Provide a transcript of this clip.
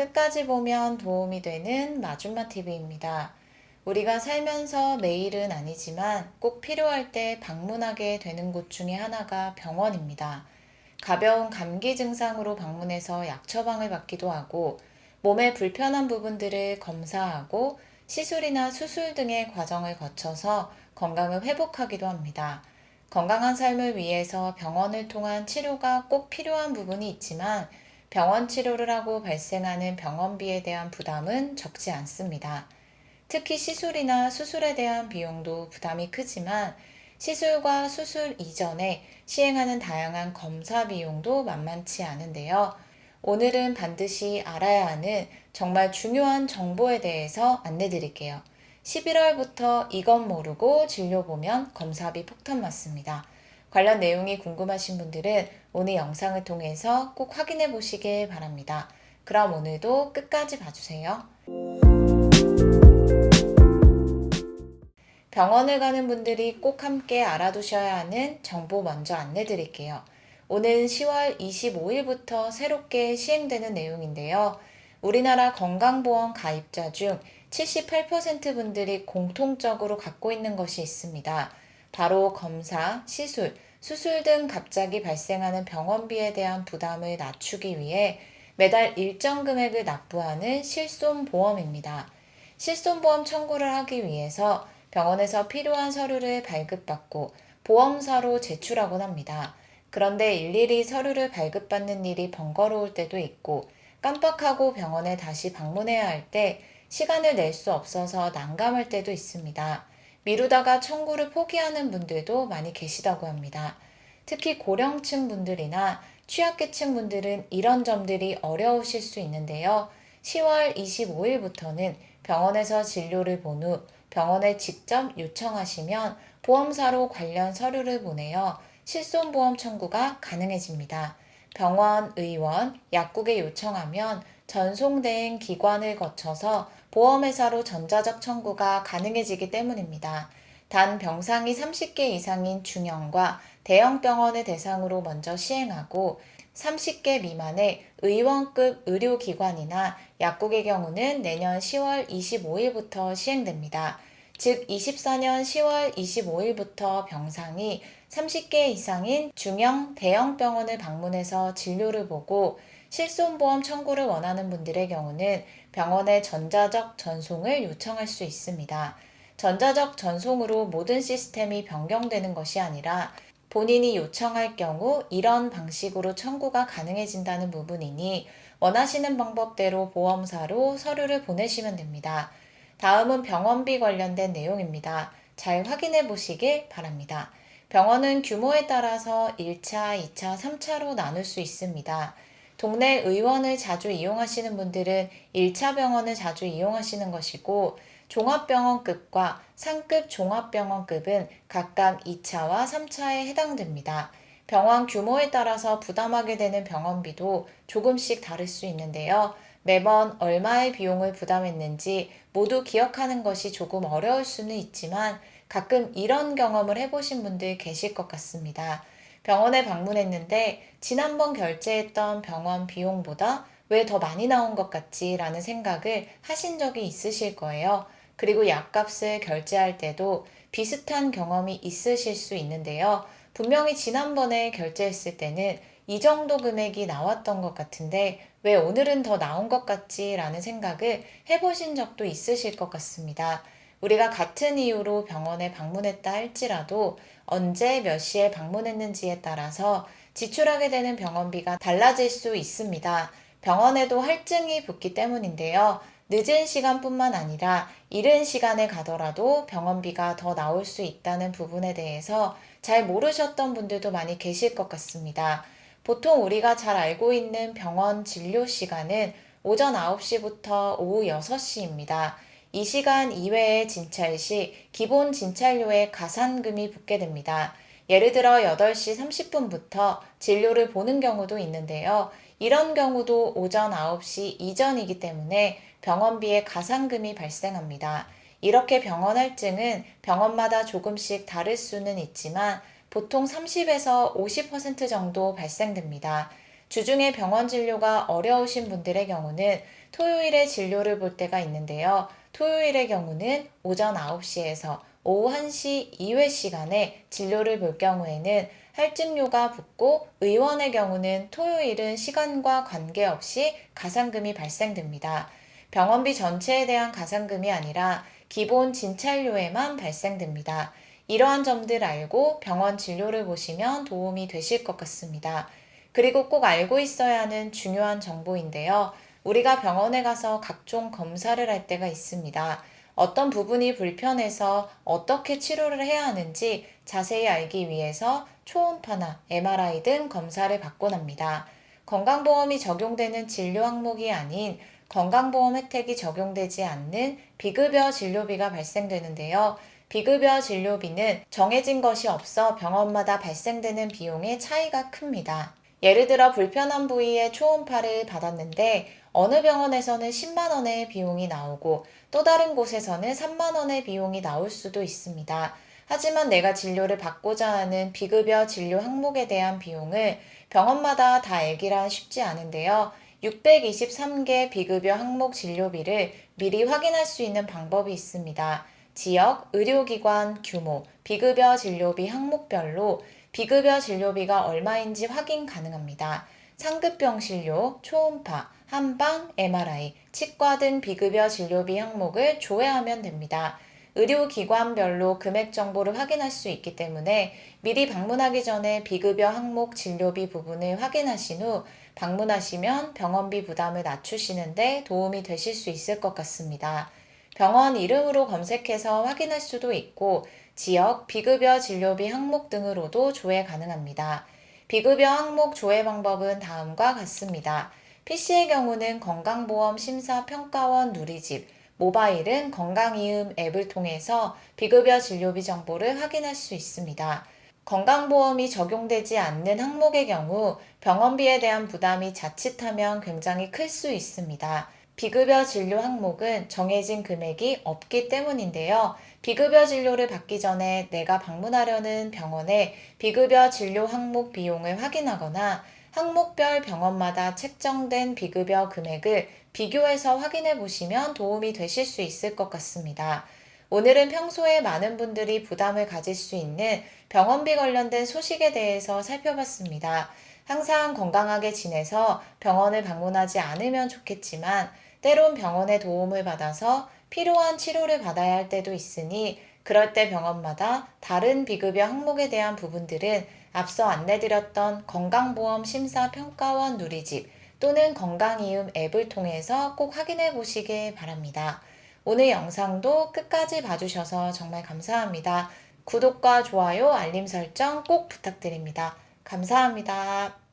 끝까지 보면 도움이 되는 마준마 TV입니다. 우리가 살면서 매일은 아니지만 꼭 필요할 때 방문하게 되는 곳 중에 하나가 병원입니다. 가벼운 감기 증상으로 방문해서 약 처방을 받기도 하고 몸에 불편한 부분들을 검사하고 시술이나 수술 등의 과정을 거쳐서 건강을 회복하기도 합니다. 건강한 삶을 위해서 병원을 통한 치료가 꼭 필요한 부분이 있지만 병원 치료를 하고 발생하는 병원비에 대한 부담은 적지 않습니다. 특히 시술이나 수술에 대한 비용도 부담이 크지만 시술과 수술 이전에 시행하는 다양한 검사 비용도 만만치 않은데요. 오늘은 반드시 알아야 하는 정말 중요한 정보에 대해서 안내 드릴게요. 11월부터 이것 모르고 진료 보면 검사비 폭탄 맞습니다. 관련 내용이 궁금하신 분들은 오늘 영상을 통해서 꼭 확인해 보시길 바랍니다. 그럼 오늘도 끝까지 봐주세요. 병원을 가는 분들이 꼭 함께 알아두셔야 하는 정보 먼저 안내 드릴게요. 오는 10월 25일부터 새롭게 시행되는 내용인데요. 우리나라 건강보험 가입자 중 78% 분들이 공통적으로 갖고 있는 것이 있습니다. 바로 검사, 시술, 수술 등 갑자기 발생하는 병원비에 대한 부담을 낮추기 위해 매달 일정 금액을 납부하는 실손보험입니다. 실손보험 청구를 하기 위해서 병원에서 필요한 서류를 발급받고 보험사로 제출하곤 합니다. 그런데 일일이 서류를 발급받는 일이 번거로울 때도 있고 깜빡하고 병원에 다시 방문해야 할 때 시간을 낼 수 없어서 난감할 때도 있습니다. 미루다가 청구를 포기하는 분들도 많이 계시다고 합니다. 특히 고령층 분들이나 취약계층 분들은 이런 점들이 어려우실 수 있는데요. 10월 25일부터는 병원에서 진료를 본 후 병원에 직접 요청하시면 보험사로 관련 서류를 보내어 실손보험 청구가 가능해집니다. 병원, 의원, 약국에 요청하면 전송대행 기관을 거쳐서 보험회사로 전자적 청구가 가능해지기 때문입니다. 단 병상이 30개 이상인 중형과 대형 병원을 대상으로 먼저 시행하고 30개 미만의 의원급 의료기관이나 약국의 경우는 내년 10월 25일부터 시행됩니다. 즉 24년 10월 25일부터 병상이 30개 이상인 중형 대형 병원을 방문해서 진료를 보고 실손보험 청구를 원하는 분들의 경우는 병원에 전자적 전송을 요청할 수 있습니다. 전자적 전송으로 모든 시스템이 변경되는 것이 아니라 본인이 요청할 경우 이런 방식으로 청구가 가능해진다는 부분이니 원하시는 방법대로 보험사로 서류를 보내시면 됩니다. 다음은 병원비 관련된 내용입니다. 잘 확인해 보시길 바랍니다. 병원은 규모에 따라서 1차, 2차, 3차로 나눌 수 있습니다. 동네 의원을 자주 이용하시는 분들은 1차 병원을 자주 이용하시는 것이고 종합병원급과 상급 종합병원급은 각각 2차와 3차에 해당됩니다. 병원 규모에 따라서 부담하게 되는 병원비도 조금씩 다를 수 있는데요. 매번 얼마의 비용을 부담했는지 모두 기억하는 것이 조금 어려울 수는 있지만 가끔 이런 경험을 해보신 분들 계실 것 같습니다. 병원에 방문했는데 지난번 결제했던 병원 비용보다 왜 더 많이 나온 것 같지? 라는 생각을 하신 적이 있으실 거예요. 그리고 약값을 결제할 때도 비슷한 경험이 있으실 수 있는데요. 분명히 지난번에 결제했을 때는 이 정도 금액이 나왔던 것 같은데 왜 오늘은 더 나온 것 같지? 라는 생각을 해보신 적도 있으실 것 같습니다. 우리가 같은 이유로 병원에 방문했다 할지라도 언제 몇 시에 방문했는지에 따라서 지출하게 되는 병원비가 달라질 수 있습니다. 병원에도 할증이 붙기 때문인데요. 늦은 시간뿐만 아니라 이른 시간에 가더라도 병원비가 더 나올 수 있다는 부분에 대해서 잘 모르셨던 분들도 많이 계실 것 같습니다. 보통 우리가 잘 알고 있는 병원 진료 시간은 오전 9시부터 오후 6시입니다. 이 시간 이외의 진찰 시 기본 진찰료에 가산금이 붙게 됩니다. 예를 들어 8시 30분부터 진료를 보는 경우도 있는데요. 이런 경우도 오전 9시 이전이기 때문에 병원비에 가산금이 발생합니다. 이렇게 병원 할증은 병원마다 조금씩 다를 수는 있지만 보통 30에서 50% 정도 발생됩니다. 주중에 병원 진료가 어려우신 분들의 경우는 토요일에 진료를 볼 때가 있는데요. 토요일의 경우는 오전 9시에서 오후 1시 이외 시간에 진료를 볼 경우에는 할증료가 붙고 의원의 경우는 토요일은 시간과 관계없이 가상금이 발생됩니다. 병원비 전체에 대한 가상금이 아니라 기본 진찰료에만 발생됩니다. 이러한 점들 알고 병원 진료를 보시면 도움이 되실 것 같습니다. 그리고 꼭 알고 있어야 하는 중요한 정보인데요. 우리가 병원에 가서 각종 검사를 할 때가 있습니다. 어떤 부분이 불편해서 어떻게 치료를 해야 하는지 자세히 알기 위해서 초음파나 MRI 등 검사를 받곤 합니다. 건강보험이 적용되는 진료 항목이 아닌 건강보험 혜택이 적용되지 않는 비급여 진료비가 발생되는데요. 비급여 진료비는 정해진 것이 없어 병원마다 발생되는 비용의 차이가 큽니다. 예를 들어 불편한 부위에 초음파를 받았는데 어느 병원에서는 10만 원의 비용이 나오고 또 다른 곳에서는 3만 원의 비용이 나올 수도 있습니다. 하지만 내가 진료를 받고자 하는 비급여 진료 항목에 대한 비용을 병원마다 다 알기란 쉽지 않은데요. 623개 비급여 항목 진료비를 미리 확인할 수 있는 방법이 있습니다. 지역, 의료기관, 규모, 비급여 진료비 항목별로 비급여 진료비가 얼마인지 확인 가능합니다. 상급병 진료, 초음파, 한방, MRI, 치과 등 비급여 진료비 항목을 조회하면 됩니다. 의료기관별로 금액 정보를 확인할 수 있기 때문에 미리 방문하기 전에 비급여 항목 진료비 부분을 확인하신 후 방문하시면 병원비 부담을 낮추시는데 도움이 되실 수 있을 것 같습니다. 병원 이름으로 검색해서 확인할 수도 있고 지역, 비급여 진료비 항목 등으로도 조회 가능합니다. 비급여 항목 조회 방법은 다음과 같습니다. PC의 경우는 건강보험 심사평가원 누리집, 모바일은 건강이음 앱을 통해서 비급여 진료비 정보를 확인할 수 있습니다. 건강보험이 적용되지 않는 항목의 경우 병원비에 대한 부담이 자칫하면 굉장히 클 수 있습니다. 비급여 진료 항목은 정해진 금액이 없기 때문인데요. 비급여 진료를 받기 전에 내가 방문하려는 병원의 비급여 진료 항목 비용을 확인하거나 항목별 병원마다 책정된 비급여 금액을 비교해서 확인해 보시면 도움이 되실 수 있을 것 같습니다. 오늘은 평소에 많은 분들이 부담을 가질 수 있는 병원비 관련된 소식에 대해서 살펴봤습니다. 항상 건강하게 지내서 병원을 방문하지 않으면 좋겠지만 때론 병원의 도움을 받아서 필요한 치료를 받아야 할 때도 있으니 그럴 때 병원마다 다른 비급여 항목에 대한 부분들은 앞서 안내드렸던 건강보험 심사평가원 누리집 또는 건강이음 앱을 통해서 꼭 확인해 보시길 바랍니다. 오늘 영상도 끝까지 봐주셔서 정말 감사합니다. 구독과 좋아요, 알림 설정 꼭 부탁드립니다. 감사합니다.